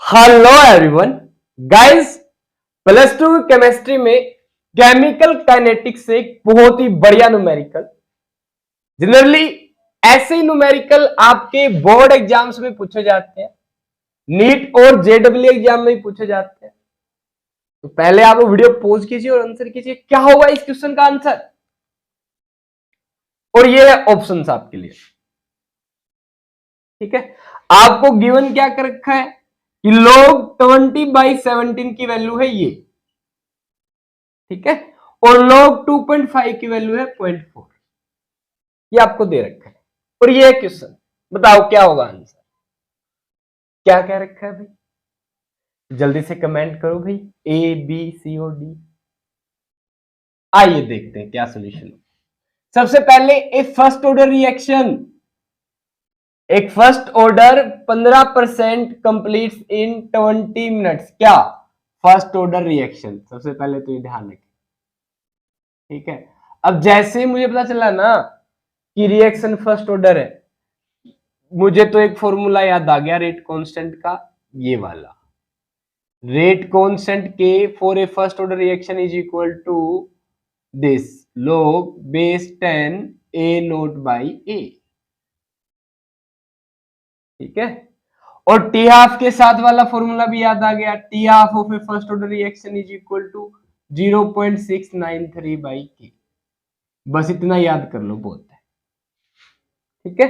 Hello everyone guys, plus two chemistry में chemical kinetics से एक बहुत ही बढ़िया न्यूमेरिकल। जनरली ऐसे ही न्यूमेरिकल आपके बोर्ड एग्जाम्स में पूछे जाते हैं, नीट और जेडब्ल्यू एग्जाम में भी पूछे जाते हैं। तो पहले आप वीडियो पॉज कीजिए और आंसर कीजिए क्या होगा इस क्वेश्चन का आंसर, और ये है ऑप्शंस आपके लिए। ठीक है, आपको गिवन क्या कर रखा है कि log 20/17 की वैल्यू है ये, ठीक है, और log 2.5 की वैल्यू है 0.4, ये आपको दे रखा है। और ये क्वेश्चन बताओ क्या होगा आंसर, क्या कह रखा है भाई, जल्दी से कमेंट करो भाई, ए बी सी और डी। आइए देखते हैं क्या सोल्यूशन। सबसे पहले एक फर्स्ट ऑर्डर रिएक्शन, एक फर्स्ट ऑर्डर 15% कंप्लीट्स इन 20 मिनट्स। क्या फर्स्ट ऑर्डर रिएक्शन, सबसे पहले तो ये ध्यान रखें। ठीक है, अब जैसे ही मुझे पता चला ना कि रिएक्शन फर्स्ट ऑर्डर है, मुझे तो एक फॉर्मूला याद आ गया रेट कांस्टेंट का, ये वाला rate constant k for a first order reaction is equal to this log base 10 a naught by a। ठीक है, और टी हाफ के साथ वाला फॉर्मूला भी याद आ गया, t half of a first order reaction is equal to 0.693 by k. बस इतना याद कर लो, बहुत है। ठीक है,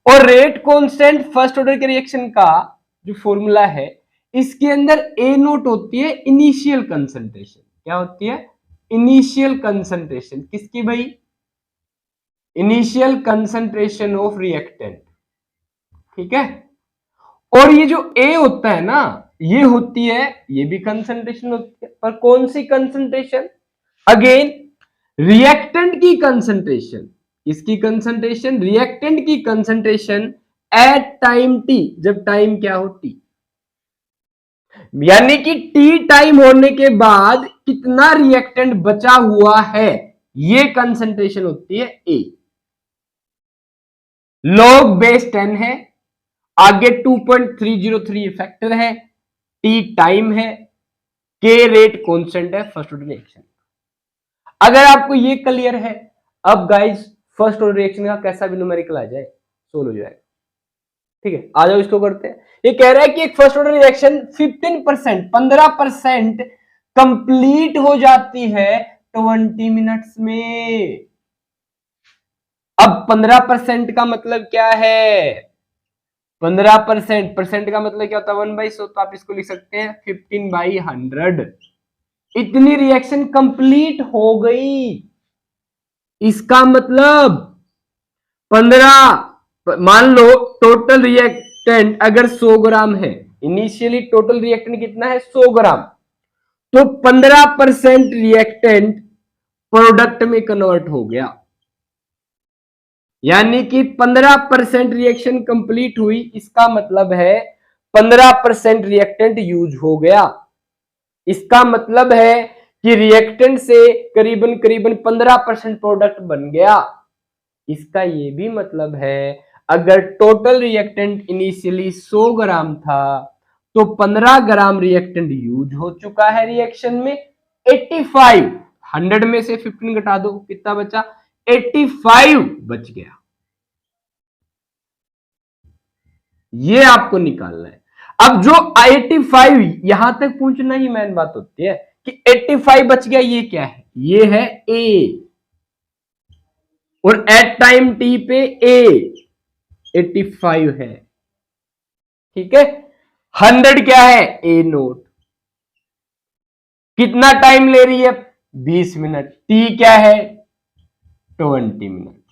और रेट कांस्टेंट फर्स्ट ऑर्डर के रिएक्शन का जो फॉर्मूला है, इसके अंदर ए नोट होती है इनिशियल कंसंट्रेशन। क्या होती है? इनिशियल कंसंट्रेशन किसकी भाई? Initial concentration of reactant. ठीक है, और ये जो ए होता है ना, ये होती है, ये भी कंसंट्रेशन होती है, पर कौन सी कंसंट्रेशन? अगेन रिएक्टेंट की कंसंट्रेशन। इसकी कंसंट्रेशन, रिएक्टेंट की कंसंट्रेशन एट टाइम टी, जब टाइम क्या हो टी, यानी कि टी टाइम होने के बाद कितना रिएक्टेंट बचा हुआ है, ये कंसंट्रेशन होती है ए। लॉग बेस 10 है, आगे 2.303 फैक्टर है, टी टाइम है, के रेट कांस्टेंट है फर्स्ट ऑर्डर रिएक्शन। अगर आपको ये क्लियर है, अब गाइस फर्स्ट ऑर्डर रिएक्शन का कैसा भी न्यूमेरिकल आ जाए सोल्व हो जाएगा। ठीक है, आ जाओ इसको करते हैं। ये कह रहा है कि एक फर्स्ट ऑर्डर रिएक्शन 15% कंप्लीट हो जाती है 20 मिनट्स में। अब 15% का मतलब क्या है? 15% परसेंट का मतलब क्या होता है? 1/100, तो आप इसको लिख सकते हैं 15/100। इतनी रिएक्शन कंप्लीट हो गई, इसका मतलब 15, मान लो टोटल रिएक्टेंट अगर 100 ग्राम है, इनिशियली टोटल रिएक्टेंट कितना है? 100 ग्राम, तो 15% रिएक्टेंट प्रोडक्ट में कन्वर्ट हो गया, यानी कि 15% रिएक्शन कंप्लीट हुई, इसका मतलब है 15% रिएक्टेंट यूज हो गया। इसका मतलब है कि रिएक्टेंट से करीबन करीबन 15% प्रोडक्ट बन गया। इसका ये भी मतलब है अगर टोटल रिएक्टेंट इनिशियली 100 ग्राम था, तो 15 ग्राम रिएक्टेंट यूज हो चुका है रिएक्शन में 85। 100 में से 15 घटा दो, कितना बचा? 85 बच गया। ये आपको निकालना है। अब जो 85 यहां तक पहुंचना ही मेन बात होती है कि 85 बच गया, ये क्या है? ये है ए, और एट टाइम टी पे ए 85 है। ठीक है, 100 क्या है? ए नोट। कितना टाइम ले रही है? 20 मिनट। टी क्या है? 20 मिनट।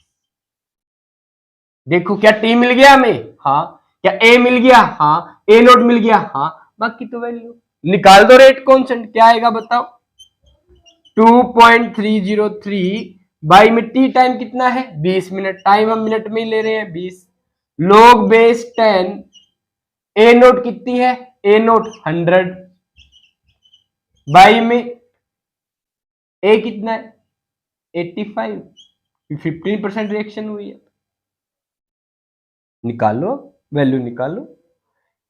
देखो क्या टी मिल गया हमें? हाँ। क्या ए मिल गया? हाँ। ए नोट मिल गया? हाँ। बाकी तो वैल्यू निकाल दो। रेट कांस्टेंट क्या आएगा बताओ? 2.303 बाई में टी टाइम कितना है? 20 मिनट। टाइम हम मिनट में ही ले रहे हैं 20। log बेस 10, ए नोट कितनी है? ए नोट 100 बाई में ए कितना है? 85। 15% रिएक्शन हुई है, निकालो वैल्यू निकालो।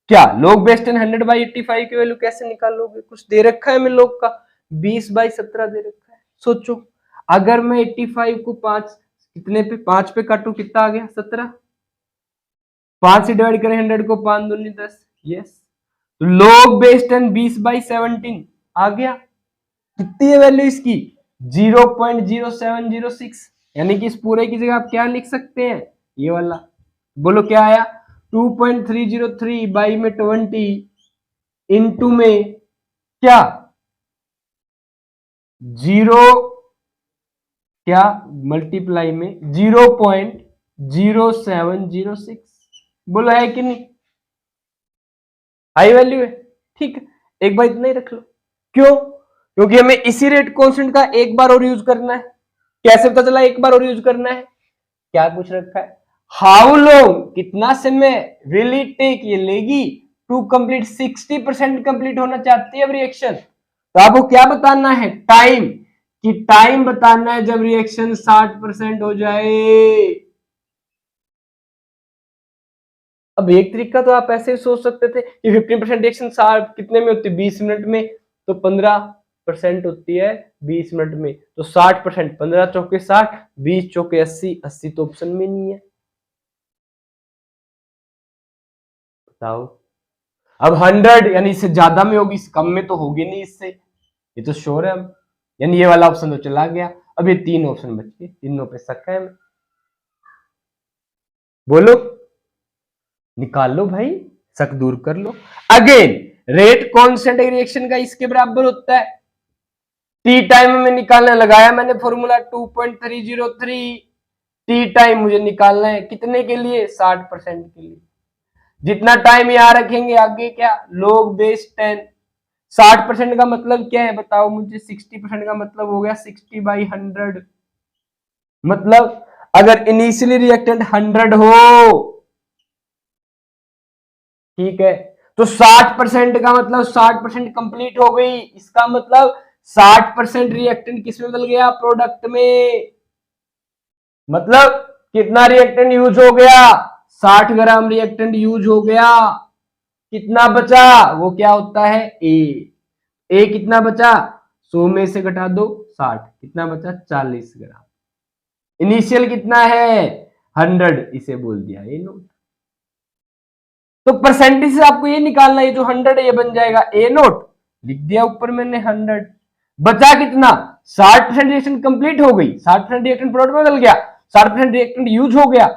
क्या log base 10 100/85 की वैल्यू कैसे निकालोगे? कुछ दे रखा है मैं log का 20/17 दे रखा है। सोचो अगर मैं 85 को 5 कितने पे 5 पे काटू कितना आ गया 17, 5 से डिवाइड करें 100 को 5 दूनी 10। यस, log base 10 20/17 आ गया। कितनी है वैल्यू इसकी 0.0706, यानी कि इस पूरे की जगह आप क्या लिख सकते हैं ये वाला, बोलो क्या आया 2.303 बाई में 20 इंटू में क्या 0 क्या मल्टीप्लाई में 0.0706, बोलो है कि नहीं, हाई वैल्यू है। ठीक है, एक बार इतना ही रख लो। क्यों? क्योंकि हमें इसी रेट कांस्टेंट का एक बार और यूज करना है। कैसे पता चला एक बार और यूज करना है? क्या पूछ रखा है, हाउ लॉन्ग कितना समय विल इट टेक, ये लेगी टू कंप्लीट 60% कंप्लीट होना चाहती है अब रिएक्शन, तो आपको क्या बताना है टाइम, कि टाइम बताना है जब रिएक्शन 60% हो जाए। अब एक तरीका तो आप ऐसे ही सोच सकते थे कि 15% रिएक्शन कितने में होती है 20 मिनट में, तो 15% होती है 20 मिनट में, तो 60%, 15 चौके 60, 20 चौके 80, 80 तो ऑप्शन में नहीं है। बताओ, अब 100 यानी इससे ज्यादा में होगी, कम में तो होगी नहीं इससे, ये तो श्योर है। अब यानी ये वाला ऑप्शन तो चला गया, अब ये 3 ऑप्शन बच गए, तीनों पे शक है। बोलो, निकाल लो भाई, शक दूर कर लो। अगेन रेट कांस्टेंट रिएक्शन का इसके बराबर होता है, टी टाइम में निकालना, लगाया मैंने फॉर्मूला 2.303, टी टाइम मुझे निकालना है कितने के लिए 60% के लिए। जितना टाइम यहां रखेंगे आगे क्या log base 10, 60% का मतलब क्या है बताओ मुझे, 60% का मतलब हो गया 60/100, मतलब अगर इनिशियली रिएक्टेंट 100 हो, ठीक है, तो 60% का मतलब 60% कंप्लीट हो गई, इसका मतलब 60% रिएक्टेंट किस में बदल गया प्रोडक्ट में, मतलब कितना रिएक्टेंट यूज हो गया 60 ग्राम रिएक्टेंट यूज हो गया, कितना बचा वो क्या होता है ए कितना बचा 100 में से घटा दो 60, कितना बचा 40 ग्राम, इनिशियल कितना है 100, इसे बोल दिया ए नोट। तो परसेंटेज से आपको ये निकालना है, जो 100 है ये बन जाएगा ए नोट, लिख दिया ऊपर मैंने 100, बचा कितना 60% रिएक्शन कंप्लीट हो गई, 60% रिएक्टेंट प्रोडक्ट में बदल गया, 60% रिएक्टेंट यूज हो गया,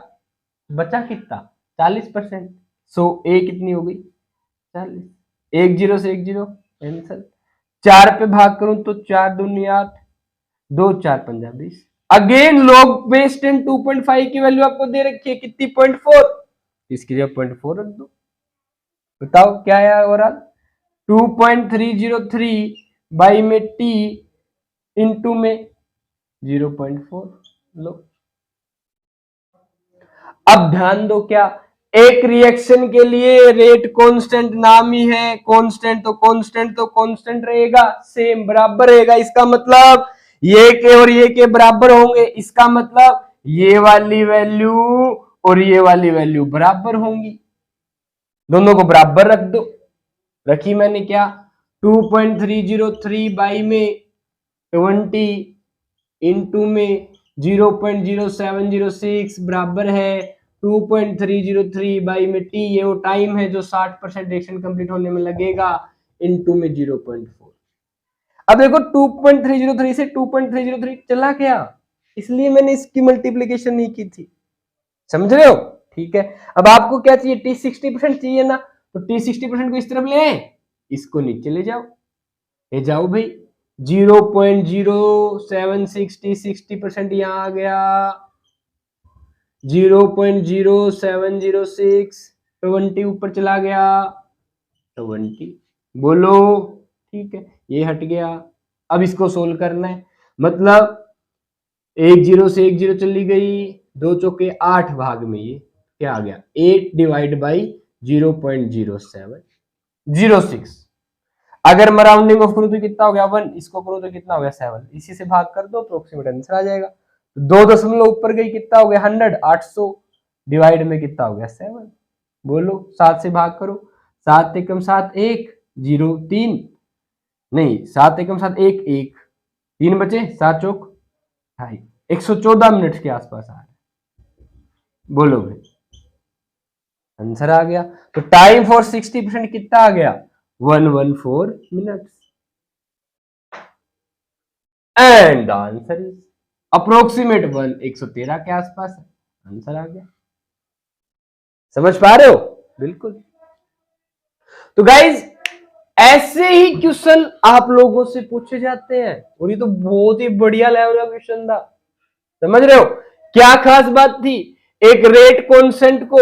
बचा कितना 40%, सो ए कितनी हो गई 40, 10 से 10 कैंसल, 4 पे भाग करूं तो 4 दूनी 8, 2 4 पंजा 20। अगेन log base 10 2.5 की वैल्यू आपको दे रखी है कितनी 0.4, इसकी जगह 0.4 रख दो, बताओ क्या आया ओवरऑल 2.303 बाई में टी इंटू में 0.4 लो। अब ध्यान दो, क्या एक रिएक्शन के लिए रेट कांस्टेंट नाम ही है, कांस्टेंट तो कांस्टेंट रहेगा, सेम बराबर रहेगा, इसका मतलब ये के और ये के बराबर होंगे, इसका मतलब ये वाली वैल्यू और ये वाली वैल्यू बराबर होंगी, दोनों को बराबर रख दो, रखी मैंने क्या 2.303 बाई में 20 इंटू में 0.0706 बराबर है 2.303 बाई में टी, ये वो टाइम है जो 60% रिएक्शन कंप्लीट होने में लगेगा, इंटू में 0.4। अब देखो 2.303 से 2.303 चला गया, इसलिए मैंने इसकी मल्टीप्लीकेशन नहीं की थी, समझ रहे हो? ठीक है, अब आपको क्या चाहिए टी 60% चाहिए ना, तो टी 60% को इस तरफ ले आए, इसको नीचे ले जाओ, ले जाओ भाई 0.076 60% यहां आ गया, 0.0706 20 ऊपर चला गया 20, बोलो ठीक है, ये हट गया। अब इसको सोल्व करना है, मतलब 10 से 10 चली गई, 2 चौके 8 भाग में ये क्या आ गया 8 डिवाइड बाई 0.0706, अगर मैं राउंडिंग ऑफ करूं तो कितना हो गया 1, इसको करूं तो कितना हो गया 7, इसी से भाग कर दो अप्रोक्सीमेट आंसर आ जाएगा, 2 दशमलव ऊपर गई कितना हो गया 100, 800 डिवाइड में कितना हो गया 7, बोलो 7 से भाग करो, 7 एकम 7 1 0 3 नहीं 7 एकम 7 1 1 3 बचे 7 चौक 2.5 114 मिनट के आसपास आ रहा है। बोलो भाई आंसर आ गया। तो टाइम फॉर 60% कितना आ गया 114 minutes and the answer is approximate 113 के आसपास है। आंसर आ गया। समझ पा रहे हो? बिल्कुल। तो गाइज ऐसे ही क्वेश्चन आप लोगों से पूछे जाते हैं और ये तो बहुत ही बढ़िया लेवल का क्वेश्चन था। समझ रहे हो क्या खास बात थी? एक रेट कांस्टेंट को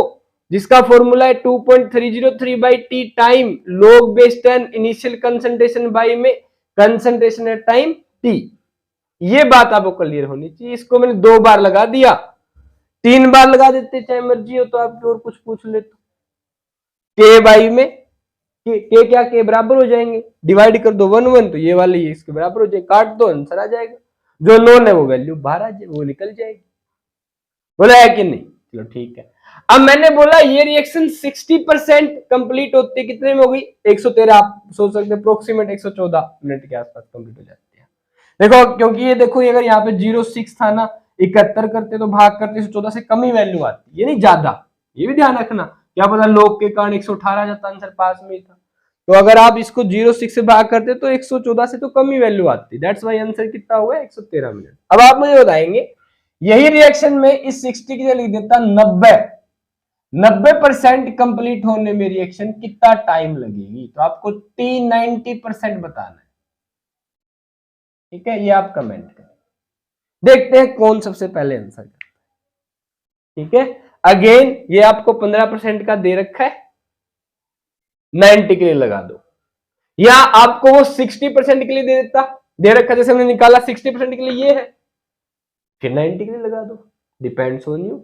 जिसका फॉर्मूला है 2.303 by T time log base 10 initial concentration by में कंसंट्रेशन एट टाइम टी। ये बात आपको क्लियर होनी चाहिए। इसको मैंने 2 बार लगा दिया, 3 बार लगा देते चाहे मर्जी हो, तो आप और कुछ पूछ ले तो के बाई में के क्या के बराबर हो जाएंगे, डिवाइड कर दो 1 1 तो ये वाले ये इसके बराबर हो जाएगा, काट दो आंसर आ जाएगा। जो नोन है वो वैल्यू बाहर आ जाए, वो निकल जाएगी। बोला है कि नहीं? चलो ठीक है। अब मैंने बोला ये रिएक्शन 60% कंप्लीट होती है कितने में होगी 113। आप सोच सकते हैं अप्रोक्सीमेट 114 मिनट के आसपास कंप्लीट हो जाती है। देखो क्योंकि ये देखो अगर यहाँ पे 06 था ना, 71 करते तो भाग करते 114 से कम ही वैल्यू आती, ये नहीं ज्यादा। ये भी ध्यान रखना, क्या पता लोग के कारण 118 जाता, आंसर पास में ही था। तो अगर आप इसको 06 से भाग करते तो 114 से तो कम ही वैल्यू आती। दैट्स वाई आंसर कितना हुआ 113 मिनट। अब आप मुझे बताएंगे यही रिएक्शन में इस 60 की जगह लिख देता 90% कंप्लीट होने में रिएक्शन कितना टाइम लगेगी। तो आपको T90% बताना है। ठीक है, ये आप कमेंट करें, देखते हैं कौन सबसे पहले आंसर करता है। ठीक है, अगेन ये आपको 15% का दे रखा है, 90 के लिए लगा दो, या आपको वो 60% के लिए दे देता, दे रखा जैसे हमने निकाला 60% के लिए ये है, फिर 90 के लिए लगा दो। डिपेंड्स ऑन यू,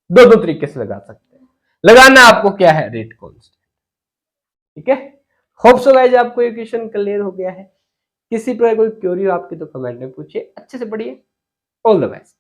दो तरीके से लगा सकते हैं। लगाना आपको क्या है रेट कांस्टेंट। ठीक है, होप सो गाइस आपको ये क्वेश्चन क्लियर हो गया है। किसी प्रकार कोई क्वेरी हो आपकी तो कमेंट में पूछिए, अच्छे से पढ़िए। All the best.